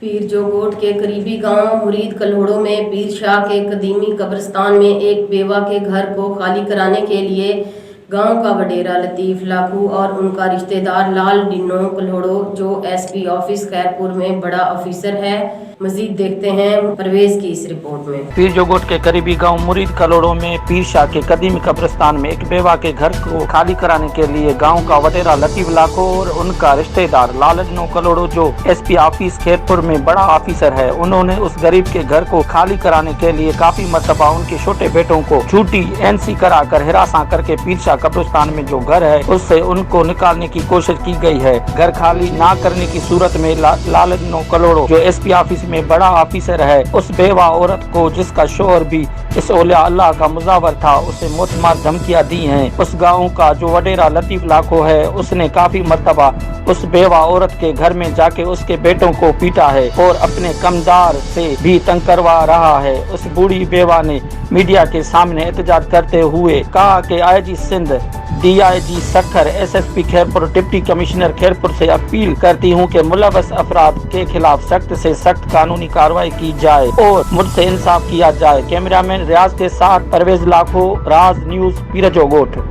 पीर जोगोट के करीबी गांव मुरीद कल्होड़ो में पीर शाह के कदीमी कब्रिस्तान में एक बेवा के घर को खाली कराने के लिए गांव का वडेरा लतीफ लाखू और उनका रिश्तेदार लाल डिन्नो कल्होड़ो जो एसपी ऑफिस खैरपुर में बड़ा ऑफिसर है। मजीद देखते हैं परवेज की इस रिपोर्ट में। पीर जोगोट के करीबी गांव मुरीद कल्होड़ो में पीर शाह के कदीमी कब्रिस्तान में एक बेवा के घर को खाली कराने के लिए गांव का वडेरा लतीफ लाखो और उनका रिश्तेदार लाल डिन्नो कल्होड़ो जो एसपी ऑफिस खैरपुर में बड़ा ऑफिसर है, उन्होंने उस गरीब के घर को खाली कराने के लिए काफी मरतबा उनके छोटे बेटों को झूठी एनसी कराकर हिरासत करके पीर शाह कब्रिस्तान में जो घर है उससे उनको निकालने की कोशिश की गई है। घर खाली ना करने की सूरत में लाल डिन्नो कल्होड़ो जो एसपी ऑफिस में बड़ा ऑफिसर है, उस बेवा औरत को जिसका शोहर भी इस औलिया अल्लाह का मुजावर था, उसे मौतमार धमकियां दी हैं। उस गांव का जो वडेरा लतीफ लाखो है उसने काफी मरतबा उस बेवा औरत के घर में जाके उसके बेटों को पीटा है और अपने कमदार से भी तंग करवा रहा है। उस बूढ़ी बेवा ने मीडिया के सामने एहतजाज करते हुए कहा कि IG Sindh, DIG Sukkur, SSP Khairpur, deputy commissioner Khairpur से अपील करती हूँ कि मुलव्वस अफराद के खिलाफ सख्त से सख्त कानूनी कार्रवाई की जाए और मुझसे इंसाफ किया जाए। कैमरामैन रियाज के साथ परवेज लाखो, राज न्यूज, पीर जोगोट।